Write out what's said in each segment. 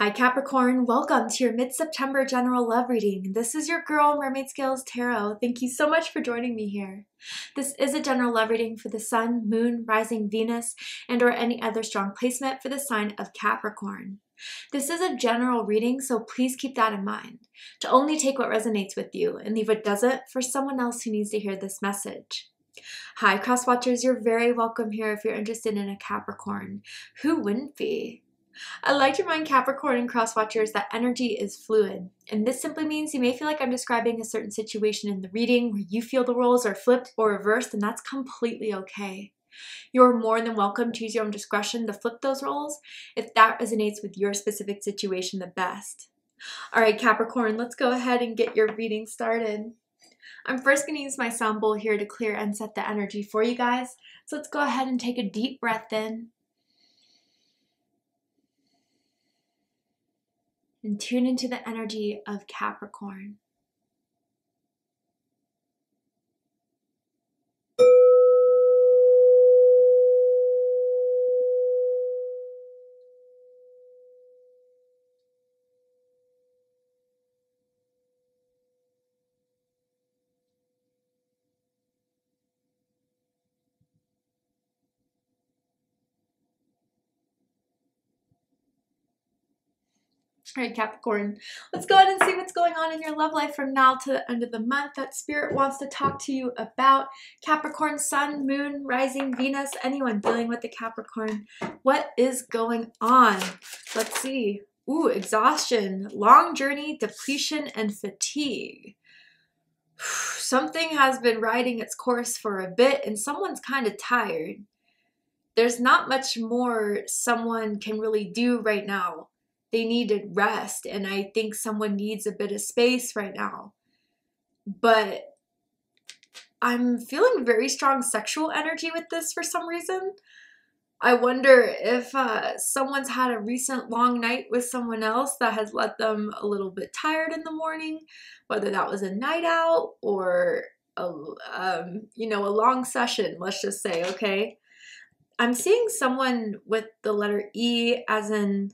Hi Capricorn, welcome to your mid-September general love reading. This is your girl Mermaid Scales Tarot. Thank you so much for joining me here. This is a general love reading for the Sun, Moon, Rising, Venus, and or any other strong placement for the sign of Capricorn. This is a general reading, so please keep that in mind. To only take what resonates with you and leave what doesn't for someone else who needs to hear this message. Hi cross watchers, you're very welcome here if you're interested in a Capricorn. Who wouldn't be? I like to remind Capricorn and cross-watchers that energy is fluid, and this simply means you may feel like I'm describing a certain situation in the reading where you feel the roles are flipped or reversed, and that's completely okay. You're more than welcome to use your own discretion to flip those roles if that resonates with your specific situation the best. All right, Capricorn, let's go ahead and get your reading started. I'm first going to use my sound bowl here to clear and set the energy for you guys, so let's go ahead and take a deep breath in. And tune into the energy of Capricorn. All right, Capricorn, let's go ahead and see what's going on in your love life from now to the end of the month that Spirit wants to talk to you about. Capricorn, Sun, Moon, Rising, Venus, anyone dealing with the Capricorn. What is going on? Let's see. Ooh, exhaustion, long journey, depletion, and fatigue. Something has been riding its course for a bit and someone's kind of tired. There's not much more someone can really do right now. They needed rest, and I think someone needs a bit of space right now. But I'm feeling very strong sexual energy with this for some reason. I wonder if someone's had a recent long night with someone else that has left them a little bit tired in the morning, whether that was a night out or a long session, let's just say, okay? I'm seeing someone with the letter E as in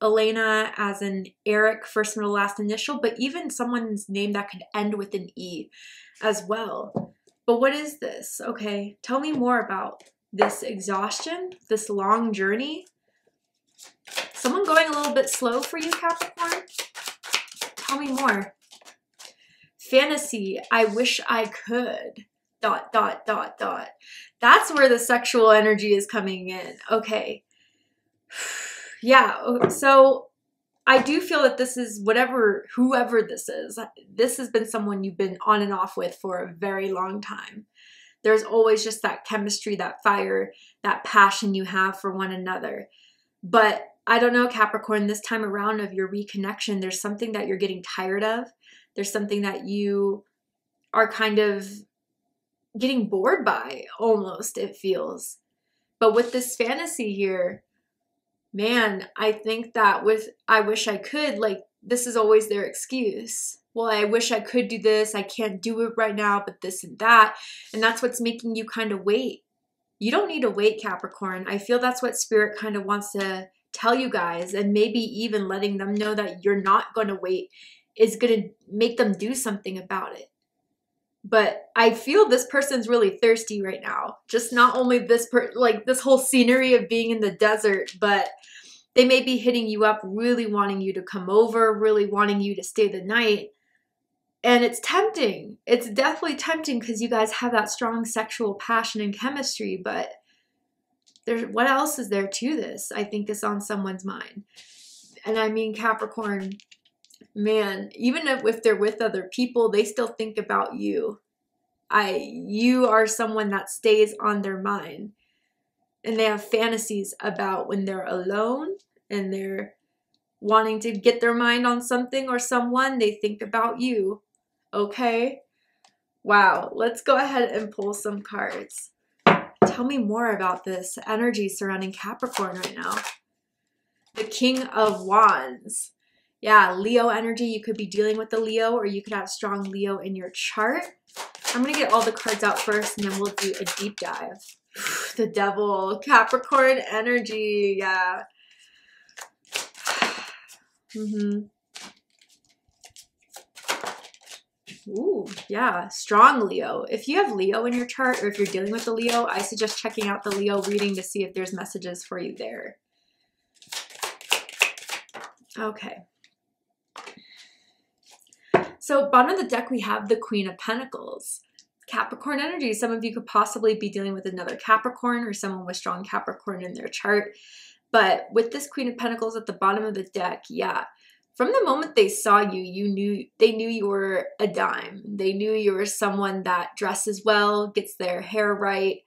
Elena, as in Eric, first, middle, last initial, but even someone's name that could end with an E as well. But what is this? Okay, tell me more about this exhaustion, this long journey. Someone going a little bit slow for you, Capricorn? Tell me more. Fantasy, I wish I could. ... That's where the sexual energy is coming in. Okay. Yeah, so I do feel that this is whoever this is has been someone you've been on and off with for a very long time. There's always just that chemistry, that fire, that passion you have for one another. But I don't know, Capricorn, this time around of your reconnection, there's something that you're getting tired of. There's something that you are kind of getting bored by, almost, it feels. But with this fantasy here, man, I think that with I wish I could, like, this is always their excuse. Well, I wish I could do this. I can't do it right now, but this and that. And that's what's making you kind of wait. You don't need to wait, Capricorn. I feel that's what Spirit kind of wants to tell you guys, and maybe even letting them know that you're not going to wait is going to make them do something about it. But I feel this person's really thirsty right now. Just not only this whole scenery of being in the desert, but they may be hitting you up, really wanting you to come over, really wanting you to stay the night. And it's tempting. It's definitely tempting because you guys have that strong sexual passion and chemistry, but what else is there to this? I think is on someone's mind. And I mean, Capricorn, man, even if they're with other people, they still think about you. You are someone that stays on their mind. And they have fantasies about when they're alone and they're wanting to get their mind on something or someone, they think about you. Okay? Wow. Let's go ahead and pull some cards. Tell me more about this energy surrounding Capricorn right now. The King of Wands. Yeah, Leo energy. You could be dealing with a Leo, or you could have strong Leo in your chart. I'm going to get all the cards out first, and then we'll do a deep dive. The Devil, Capricorn energy, yeah. Ooh, yeah, strong Leo. If you have Leo in your chart, or if you're dealing with a Leo, I suggest checking out the Leo reading to see if there's messages for you there. Okay. So bottom of the deck, we have the Queen of Pentacles. Capricorn energy. Some of you could possibly be dealing with another Capricorn or someone with strong Capricorn in their chart. But with this Queen of Pentacles at the bottom of the deck, yeah, from the moment they saw you, they knew you were a dime. They knew you were someone that dresses well, gets their hair right,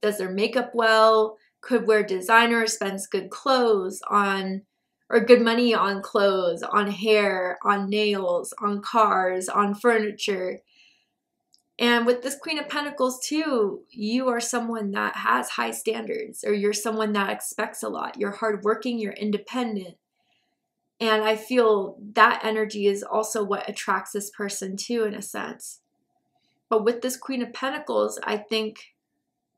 does their makeup well, could wear designer, spends good clothes on, or good money on clothes, on hair, on nails, on cars, on furniture. And with this Queen of Pentacles too, you are someone that has high standards, or you're someone that expects a lot. You're hardworking, you're independent. And I feel that energy is also what attracts this person too, in a sense. But with this Queen of Pentacles, I think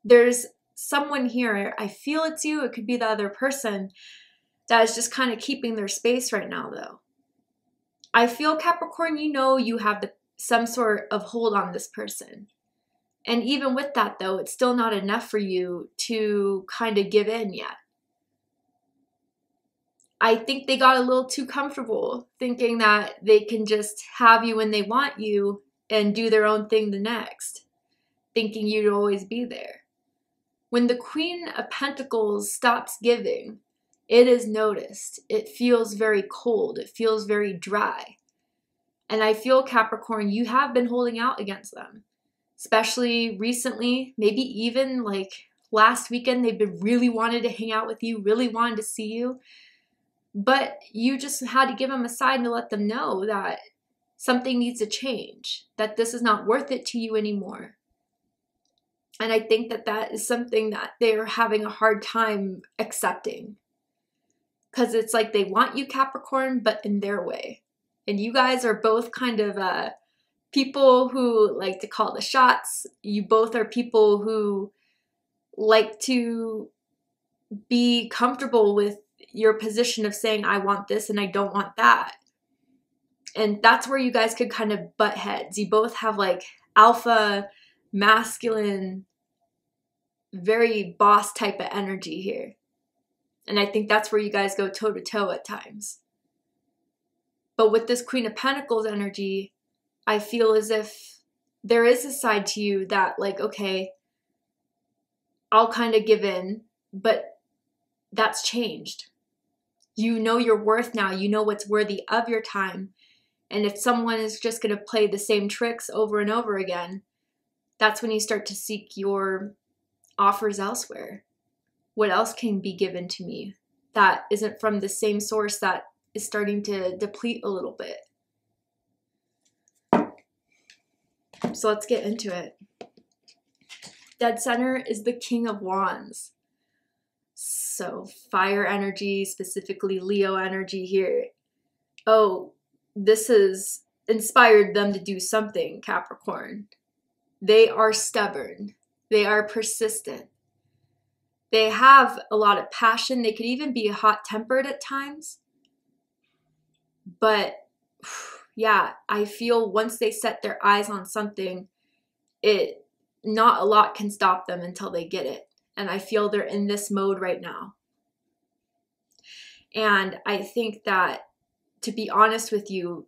there's someone here, I feel it's you, it could be the other person, that is just kind of keeping their space right now though. I feel, Capricorn, you know you have some sort of hold on this person. And even with that though, it's still not enough for you to kind of give in yet. I think they got a little too comfortable thinking that they can just have you when they want you and do their own thing the next, thinking you'd always be there. When the Queen of Pentacles stops giving, it is noticed. It feels very cold. It feels very dry. And I feel, Capricorn, you have been holding out against them, especially recently, maybe even like last weekend, they've been really wanted to hang out with you, really wanted to see you. But you just had to give them a sign to let them know that something needs to change, that this is not worth it to you anymore. And I think that that is something that they're having a hard time accepting. Because it's like they want you, Capricorn, but in their way. And you guys are both kind of people who like to call the shots. You both are people who like to be comfortable with your position of saying, I want this and I don't want that. And that's where you guys could kind of butt heads. You both have like alpha, masculine, very boss type of energy here. And I think that's where you guys go toe to toe at times. But with this Queen of Pentacles energy, I feel as if there is a side to you that like, okay, I'll kind of give in, but that's changed. You know your worth now. You know what's worthy of your time. And if someone is just going to play the same tricks over and over again, that's when you start to seek your offers elsewhere. What else can be given to me that isn't from the same source that is starting to deplete a little bit? So let's get into it. Dead center is the King of Wands. So fire energy, specifically Leo energy here. Oh, this has inspired them to do something, Capricorn. They are stubborn. They are persistent. They have a lot of passion. They could even be hot-tempered at times. But yeah, I feel once they set their eyes on something, not a lot can stop them until they get it. And I feel they're in this mode right now. And I think that, to be honest with you,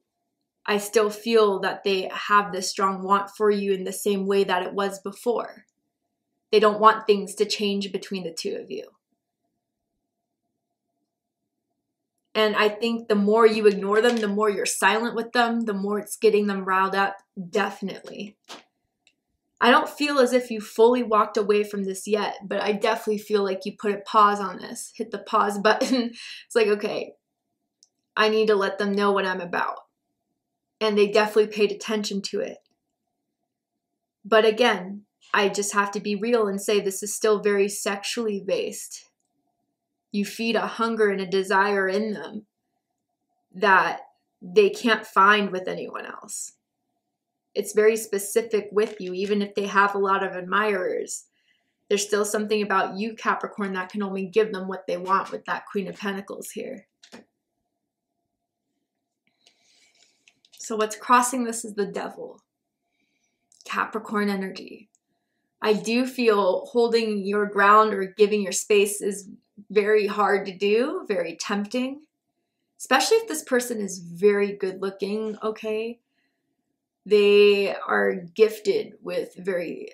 I still feel that they have this strong want for you in the same way that it was before. They don't want things to change between the two of you. And I think the more you ignore them, the more you're silent with them, the more it's getting them riled up, definitely. I don't feel as if you fully walked away from this yet, but I definitely feel like you put a pause on this, hit the pause button. It's like, okay, I need to let them know what I'm about. And they definitely paid attention to it. But again, I just have to be real and say this is still very sexually based. You feed a hunger and a desire in them that they can't find with anyone else. It's very specific with you, even if they have a lot of admirers. There's still something about you, Capricorn, that can only give them what they want with that Queen of Pentacles here. So what's crossing this is the devil. Capricorn energy. I do feel holding your ground or giving your space is very hard to do, very tempting, especially if this person is very good looking, okay? They are gifted with very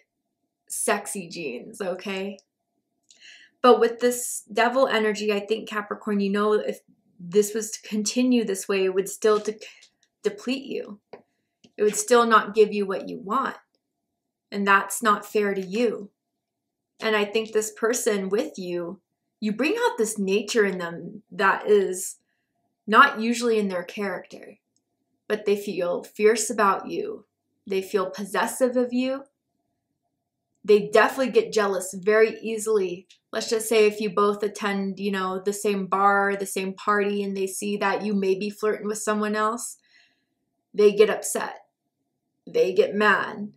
sexy genes, okay? But with this devil energy, I think Capricorn, you know, if this was to continue this way, it would still deplete you. It would still not give you what you want. And that's not fair to you. And I think this person with you, you bring out this nature in them that is not usually in their character, but they feel fierce about you. They feel possessive of you. They definitely get jealous very easily. Let's just say if you both attend, you know, the same bar, the same party, and they see that you may be flirting with someone else, they get upset. They get mad.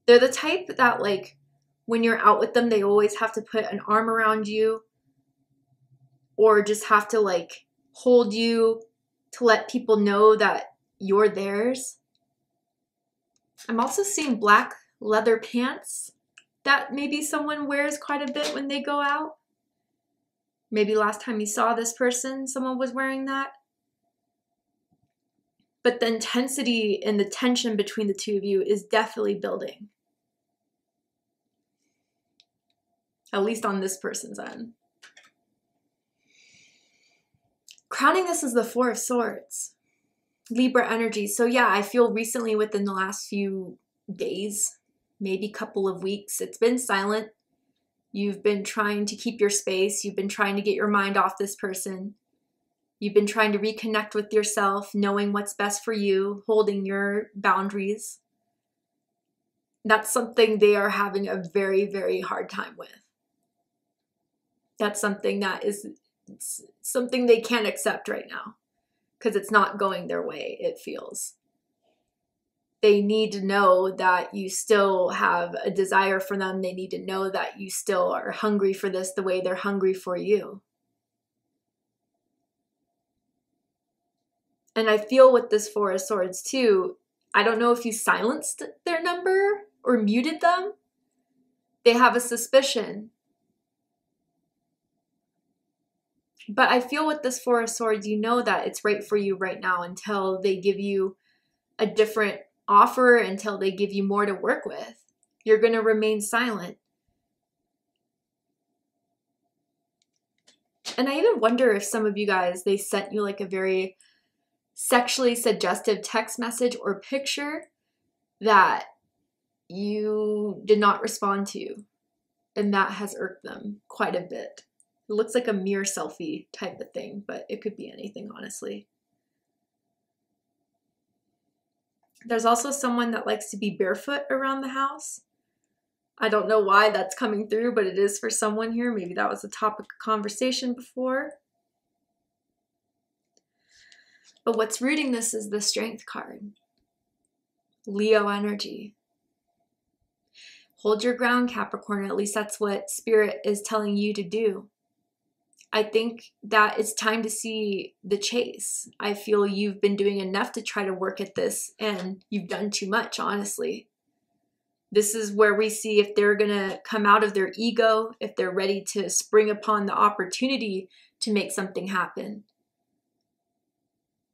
They're the type that, like, when you're out with them, they always have to put an arm around you or just have to, like, hold you to let people know that you're theirs. I'm also seeing black leather pants that maybe someone wears quite a bit when they go out. Maybe last time you saw this person, someone was wearing that. But the intensity and the tension between the two of you is definitely building. At least on this person's end. Crowning this is the Four of Swords. Libra energy. So yeah, I feel recently within the last few days, maybe couple of weeks, it's been silent. You've been trying to keep your space. You've been trying to get your mind off this person. You've been trying to reconnect with yourself, knowing what's best for you, holding your boundaries. That's something they are having a very, very hard time with. That's something that is something they can't accept right now because it's not going their way, it feels. They need to know that you still have a desire for them. They need to know that you still are hungry for this the way they're hungry for you. And I feel with this Four of Swords too, I don't know if you silenced their number or muted them. They have a suspicion. But I feel with this Four of Swords, you know that it's right for you right now until they give you a different offer, until they give you more to work with. You're going to remain silent. And I even wonder if some of you guys, they sent you like a very sexually suggestive text message or picture that you did not respond to. And that has irked them quite a bit. It looks like a mirror selfie type of thing, but it could be anything, honestly. There's also someone that likes to be barefoot around the house. I don't know why that's coming through, but it is for someone here. Maybe that was a topic of conversation before. But what's rooting this is the Strength card. Leo energy. Hold your ground, Capricorn. At least that's what Spirit is telling you to do. I think that it's time to see the chase. I feel you've been doing enough to try to work at this, and you've done too much, honestly. This is where we see if they're going to come out of their ego, if they're ready to spring upon the opportunity to make something happen.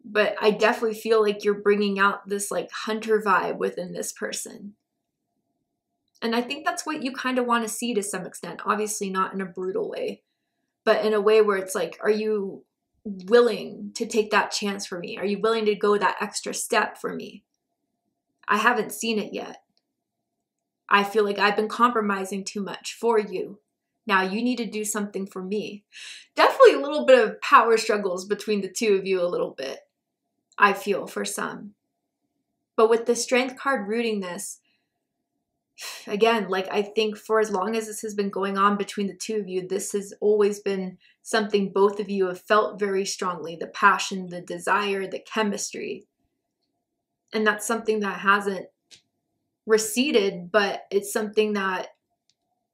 But I definitely feel like you're bringing out this like hunter vibe within this person. And I think that's what you kind of want to see to some extent. Obviously not in a brutal way, but in a way where it's like, are you willing to take that chance for me? Are you willing to go that extra step for me? I haven't seen it yet. I feel like I've been compromising too much for you. Now you need to do something for me. Definitely a little bit of power struggles between the two of you a little bit, I feel, for some. But with the Strength card rooting this, again, like I think for as long as this has been going on between the two of you, this has always been something both of you have felt very strongly. The passion, the desire, the chemistry. And that's something that hasn't receded, but it's something that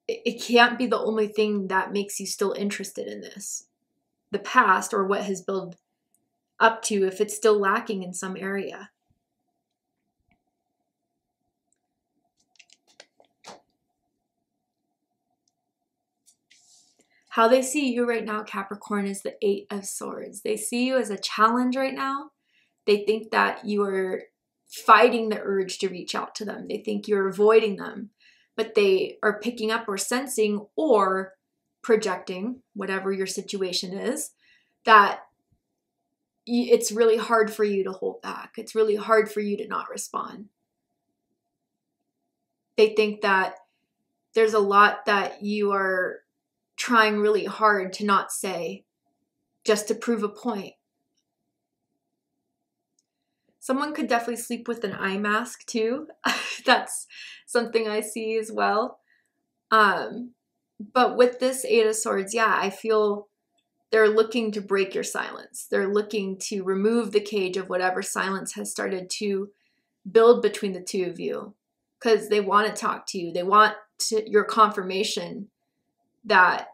it can't be the only thing that makes you still interested in this. The past or what has built up to, if it's still lacking in some area. How they see you right now, Capricorn, is the 8 of Swords. They see you as a challenge right now. They think that you are fighting the urge to reach out to them. They think you're avoiding them, but they are picking up or sensing or projecting, whatever your situation is, that it's really hard for you to hold back. It's really hard for you to not respond. They think that there's a lot that you are trying really hard to not say, just to prove a point. Someone could definitely sleep with an eye mask too. That's something I see as well. But with this 8 of Swords, yeah, I feel they're looking to break your silence. They're looking to remove the cage of whatever silence has started to build between the two of you, because they want to talk to you. They want your confirmation that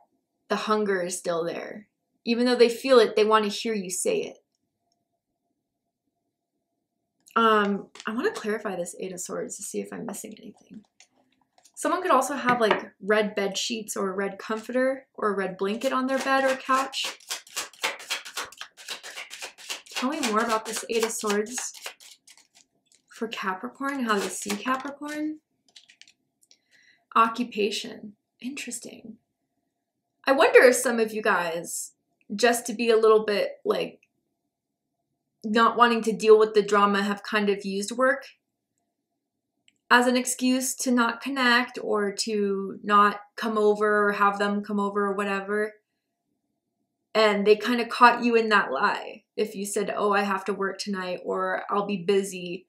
the hunger is still there. Even though they feel it, they want to hear you say it. I want to clarify this 8 of Swords to see if I'm missing anything. Someone could also have like red bed sheets or a red comforter or a red blanket on their bed or couch. Tell me more about this 8 of Swords for Capricorn, how they see Capricorn. Occupation. Interesting. I wonder if some of you guys, just to be a little bit like not wanting to deal with the drama, have kind of used work as an excuse to not connect or to not come over or have them come over or whatever. And they kind of caught you in that lie. If you said, oh, I have to work tonight or I'll be busy,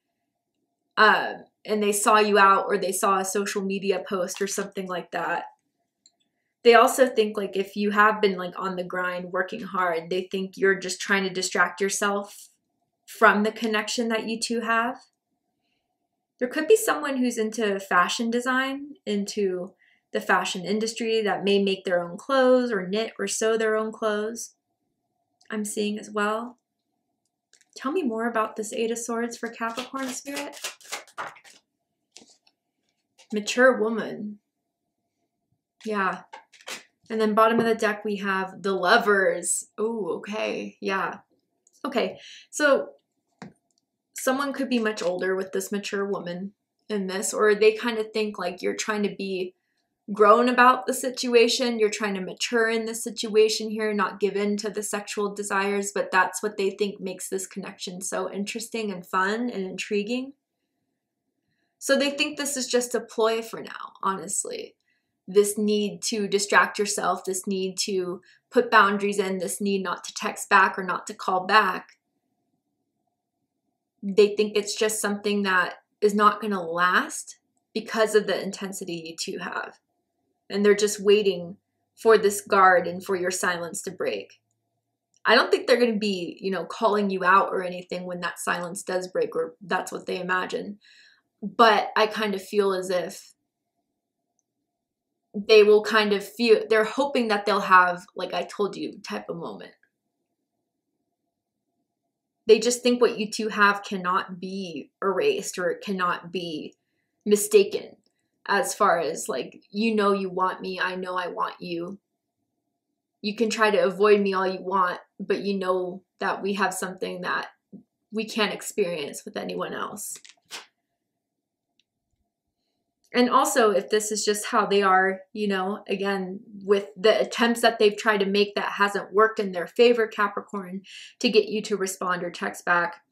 and they saw you out or they saw a social media post or something like that. They also think like if you have been like on the grind working hard, they think you're just trying to distract yourself from the connection that you two have. There could be someone who's into fashion design, into the fashion industry, that may make their own clothes or knit or sew their own clothes. I'm seeing as well. Tell me more about this 8 of Swords for Capricorn spirit. Mature woman. Yeah. And then bottom of the deck, we have the Lovers. Oh, okay. Yeah. Okay. So someone could be much older with this mature woman in this, or they kind of think like you're trying to be grown about the situation. You're trying to mature in the situation here, not give in to the sexual desires, but that's what they think makes this connection so interesting and fun and intriguing. So they think this is just a ploy for now, honestly. This need to distract yourself, this need to put boundaries in, this need not to text back or not to call back. They think it's just something that is not going to last because of the intensity you two have. And they're just waiting for this guard and for your silence to break. I don't think they're going to be, you know, calling you out or anything when that silence does break, or that's what they imagine. But I kind of feel as if they will kind of feel, they're hoping that they'll have, like I told you, type of moment. They just think what you two have cannot be erased or it cannot be mistaken, as far as like, you know you want me, I know I want you. You can try to avoid me all you want, but you know that we have something that we can't experience with anyone else. And also, if this is just how they are, you know, again, with the attempts that they've tried to make that hasn't worked in their favor, Capricorn, to get you to respond or text back,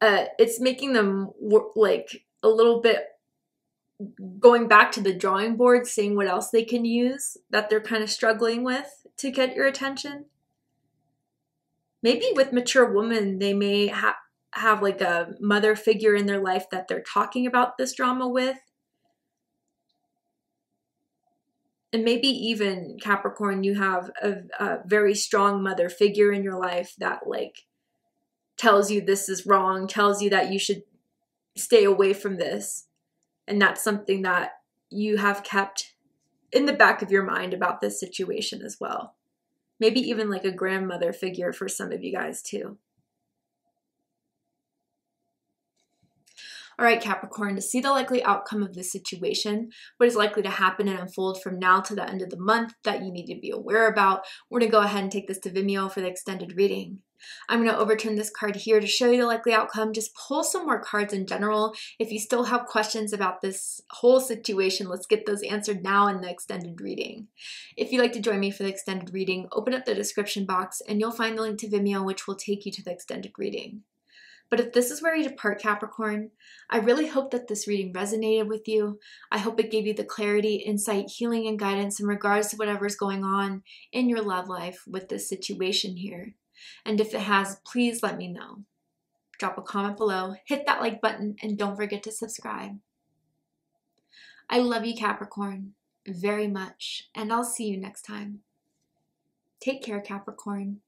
it's making them like a little bit going back to the drawing board, seeing what else they can use that they're kind of struggling with to get your attention. Maybe with mature women, they may have like a mother figure in their life that they're talking about this drama with. And maybe even Capricorn, you have a very strong mother figure in your life that like tells you this is wrong, tells you that you should stay away from this. And that's something that you have kept in the back of your mind about this situation as well. Maybe even like a grandmother figure for some of you guys too. All right, Capricorn, to see the likely outcome of this situation, what is likely to happen and unfold from now to the end of the month that you need to be aware about, we're going to go ahead and take this to Vimeo for the extended reading. I'm going to overturn this card here to show you the likely outcome. Just pull some more cards in general. If you still have questions about this whole situation, let's get those answered now in the extended reading. If you'd like to join me for the extended reading, open up the description box and you'll find the link to Vimeo, which will take you to the extended reading. But if this is where you depart, Capricorn, I really hope that this reading resonated with you. I hope it gave you the clarity, insight, healing, and guidance in regards to whatever's going on in your love life with this situation here. And if it has, please let me know. Drop a comment below, hit that like button, and don't forget to subscribe. I love you, Capricorn, very much, and I'll see you next time. Take care, Capricorn.